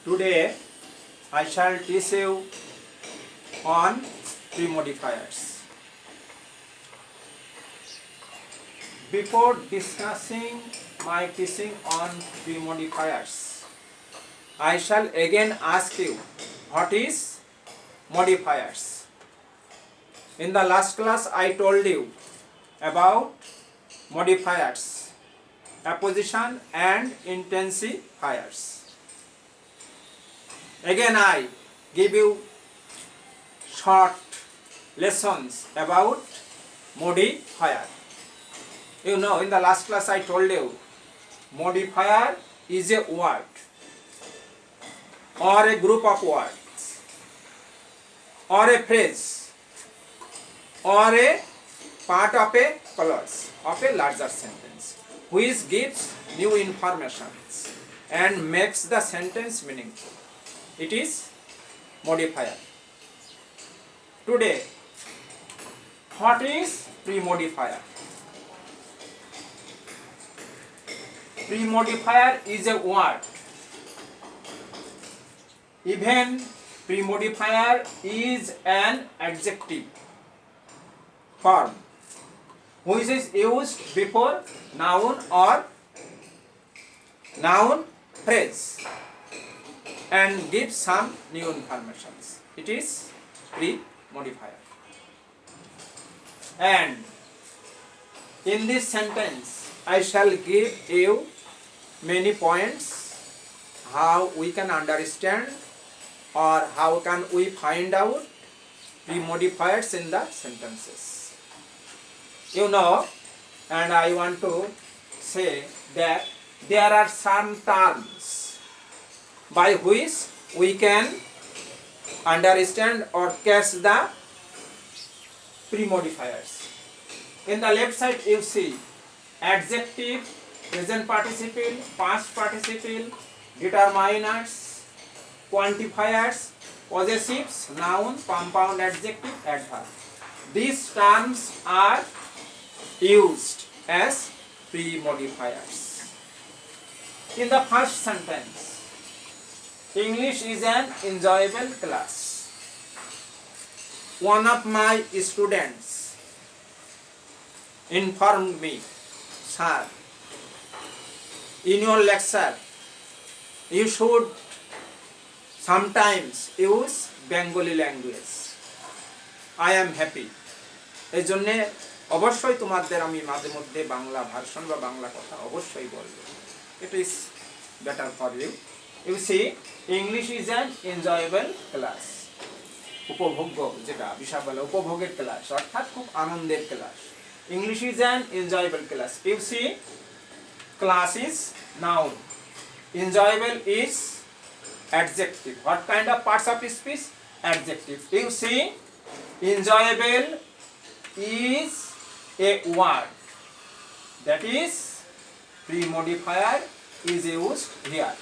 Today I shall teach you on pre-modifiers. Before discussing my teaching on pre-modifiers, I shall again ask you what is modifiers. In the last class I told you about modifiers, apposition and intensifiers. Again I give you short lessons about modifier. You know, in the last class I told you modifier is a word or a group of words or a phrase or a part of a clause of a larger sentence which gives new information and makes the sentence meaningful. It is modifier. Today, what is pre-modifier? Pre-modifier is a word. Even pre-modifier is an adjective form which is used before noun or noun phrase and gives some new information. It is pre-modifier. And in this sentence I shall give you many points how we can understand or how can we find out pre-modifiers in the sentences. You know, and I want to say that there are some terms by which we can understand or catch the pre-modifiers. In the left side you see adjective, present participle, past participle, determiners, quantifiers, possessives, noun, compound adjective, adverb. These terms are used as pre-modifiers. In the first sentence, English is an enjoyable class. One of my students informed me, sir, in your lecture you should sometimes use Bengali language. I am happy. এই জন্য অবশ্যই তোমাদের আমি মাঝে মধ্যে Bangla version বা বাংলা কথা অবশ্যই বলবো. It is better for you. You see, English is an enjoyable class. উপভোগ্য যেটা বিষয় বলে উপভোগের ক্লাস অর্থাৎ খুব আনন্দের class. English is an enjoyable class. You see, class is noun. Enjoyable is adjective. What kind of parts of speech? Adjective. You see, enjoyable is a word. That is, pre-modifier is used here.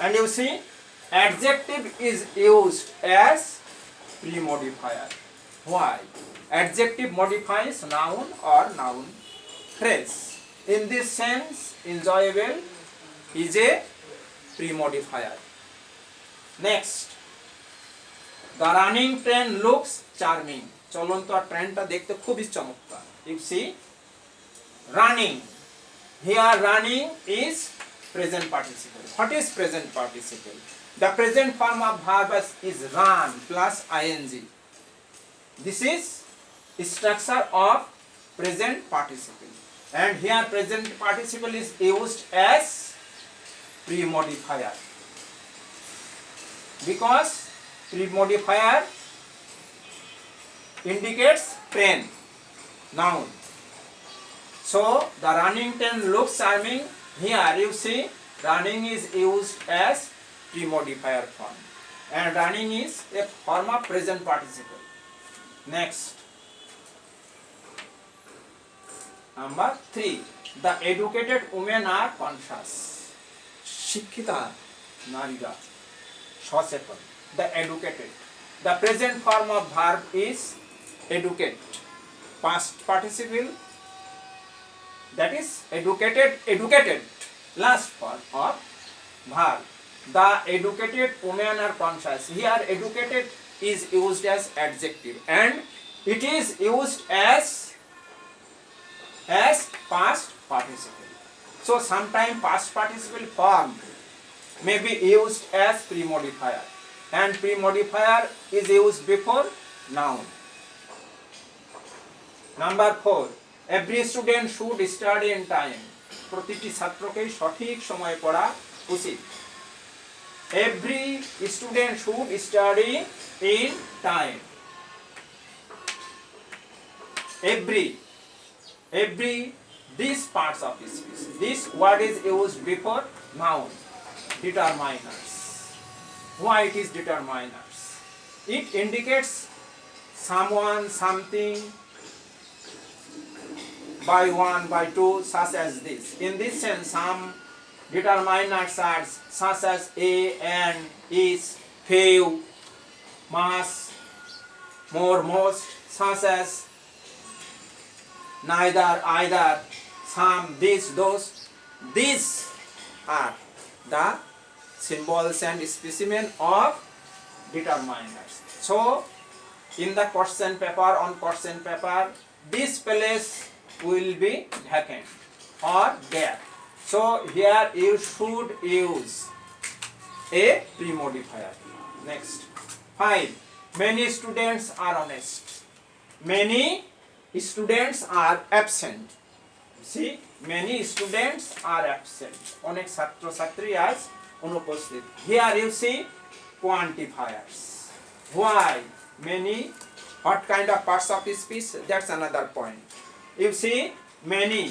And you see, adjective is used as pre-modifier. Why? Adjective modifies noun or noun phrase. In this sense, enjoyable is a pre-modifier. Next, the running train looks charming. চলন্ত ট্রেনটা দেখতে খুবই চমৎকার. You see, running. Here running is present participle. What is present participle? The present form of verb is run plus ing. This is structure of present participle. And here present participle is used as pre-modifier. Because pre-modifier indicates train, noun. So the running train looks charming. Here you see running is used as pre-modifier form. And running is a form of present participle. Next. Number 3. The educated women are conscious. শিক্ষিতা নারীরা সচেতন. The educated. The present form of verb is educate. Past participle, that is educated, educated. Last form of verb The educated women are conscious. Here educated is used as adjective and it is used as past participle. So sometime past participle form may be used as pre-modifier and pre-modifier is used before noun. Number 4, every student should study in time. প্রতিটি ছাত্রকে সঠিক সময়ে পড়া উচিত। Every student should study in time. Every these parts of speech. This word is used before noun. Determiners. Why it is determiners? It indicates someone, something, by one, by two, such as this. In this sense, some determiners are such as a, and, is, few, mass, more, most, such as neither, either, some, this, those. These are the symbols and specimen of determiners. So, in the question paper, on question paper, this place will be vacant or there. So here you should use a pre-modifier. Next, 5. Many students are honest. Many students are absent. See, many students are absent. অনেক ছাত্র ছাত্রী আজ অনুপস্থিত. Here you see quantifiers. Why? Many. What kind of parts of speech? That's another point. You see, many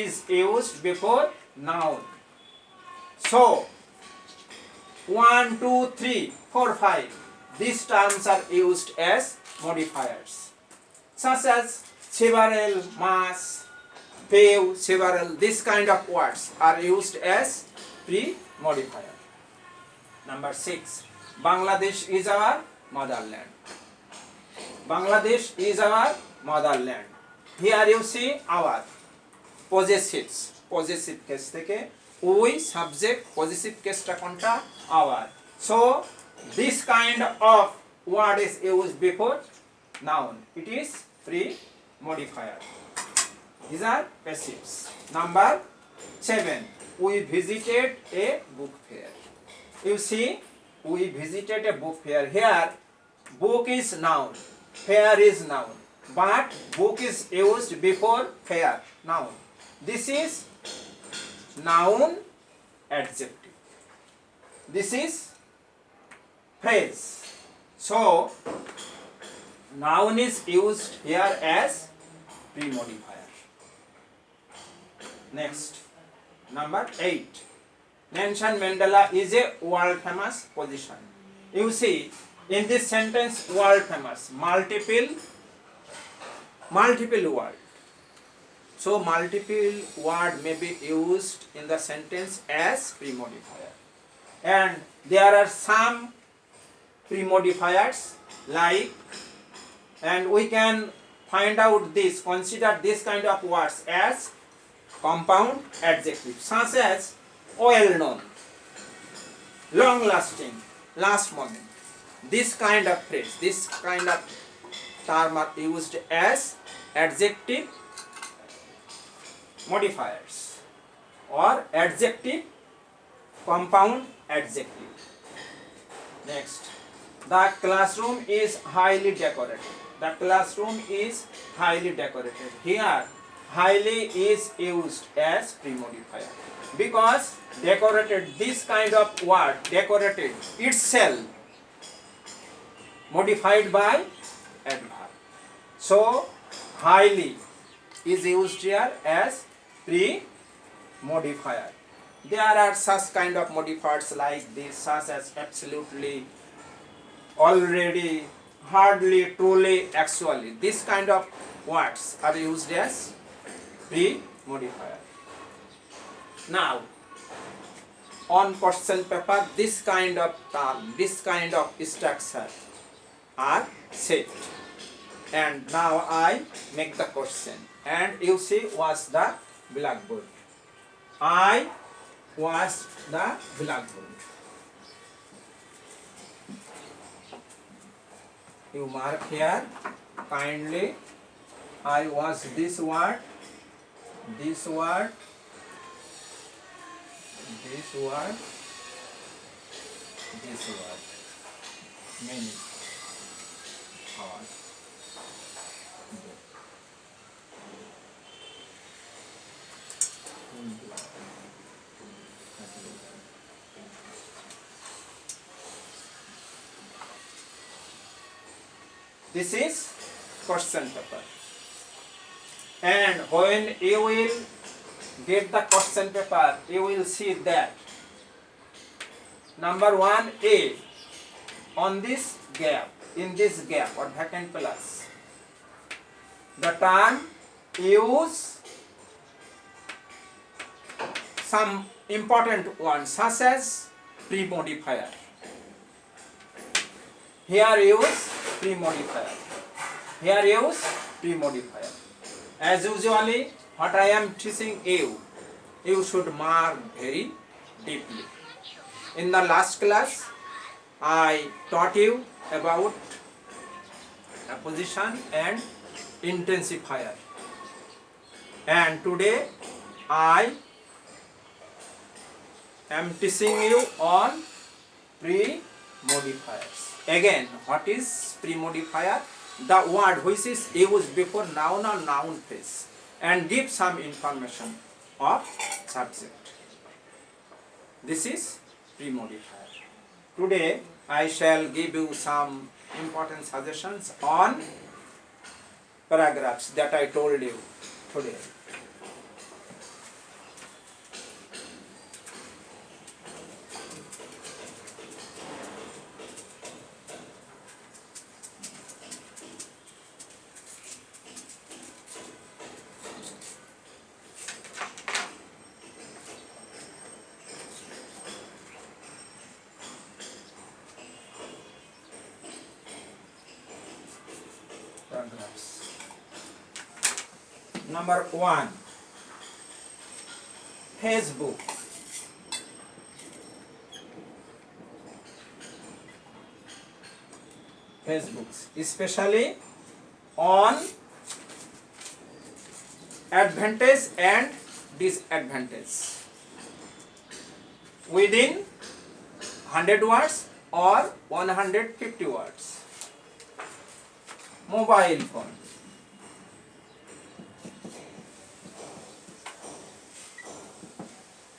is used before noun. So 1, 2, 3, 4, 5, these terms are used as modifiers, such as several, mass, few, several. This kind of words are used as pre-modifier. Number 6, Bangladesh is our motherland. Bangladesh is our motherland. Here you see our possessives. Possessive case থেকে we subject possessive case টা কোনটা? Our. So this kind of word is used before noun. It is pre-modifier. These are passives. Number 7, we visited a book fair. You see, we visited a book fair. Here book is noun, fair is noun. But book is used before fair, noun. This is noun adjective. This is phrase. So noun is used here as pre-modifier. Next, number 8. Nelson Mandela is a world famous position. You see, in this sentence, world famous, multiple word. So multiple word may be used in the sentence as pre-modifier. And there are some pre-modifiers like, and we can find out this, consider this kind of words as compound adjectives, such as well known, long lasting, last moment. This kind of phrase, this kind of term are used as adjective modifiers or adjective compound adjective. Next, the classroom is highly decorated. The classroom is highly decorated. Here highly is used as pre-modifier because decorated, this kind of word decorated itself modified by adverb. So highly is used here as pre-modifier. There are such kind of modifiers like this, such as absolutely, already, hardly, truly, actually. This kind of words are used as pre-modifier. Now, on question paper, this kind of term, this kind of structure are saved. And now I make the question, and you see what's the blackboard. I washed the blackboard. You mark here kindly. I washed this word, this word, this word, this word. Many hours. This is question paper. And when you will get the question paper, you will see that number 1A, on this gap, in this gap or vacant plus, the term use some important ones such as pre-modifier. Here use pre-modifier. Here use pre-modifier. As usually, what I am teaching you, you should mark very deeply. In the last class, I taught you about apposition and intensifier. And today, I am teaching you on pre-modifiers. Again, what is pre-modifier? The word which is used before noun or noun phrase and give some information of subject. This is pre-modifier. Today I shall give you some important suggestions on paragraphs that I told you today. Number 1, Facebook. Facebooks, especially on advantage and disadvantage within 100 words or 150 words. Mobile phone.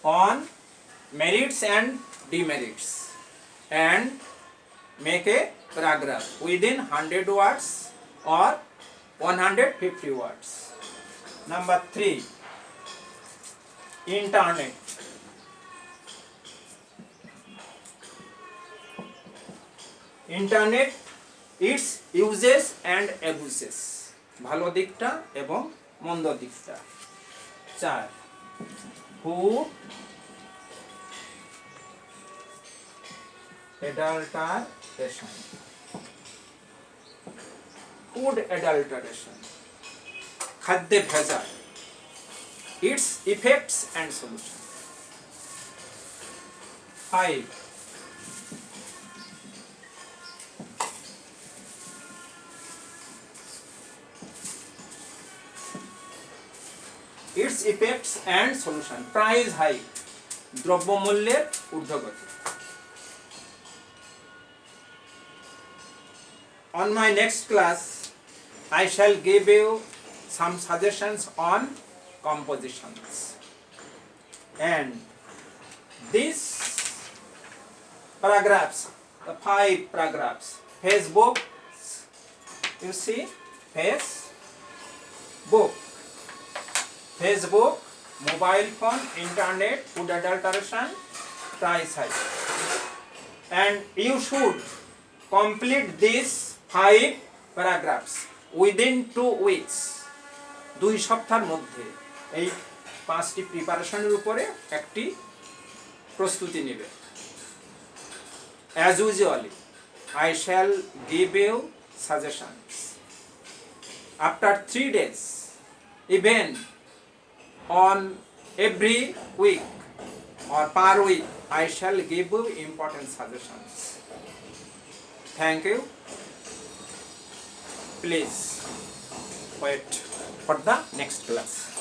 On merits and demerits and make a paragraph within 100 words or 150 words. Number 3, internet. Internet, its uses and abuses. ভালো দিকটা এবং মন্দ দিকটা। 4, food adulteration. Food adulteration. খাদ্যে ভেজাল. Its effects and solution. 5, its effects and solution. Price hike. দ্রব্যমূল্যের ঊর্ধ্বগতি. On my next class, I shall give you some suggestions on compositions. And these paragraphs, the 5 paragraphs, Facebook, you see, Facebook, mobile phone, internet, food adulteration, price hike. And you should complete these 5 paragraphs within 2 weeks. 2 সপ্তাহের মধ্যে এই 5টি প্রিপারেশনের উপরে একটি প্রস্তুতি নেবে। As usually, I shall give you suggestions. After 3 days, even on every week, or per week I shall give you important suggestions. Thank you. Please wait for the next class.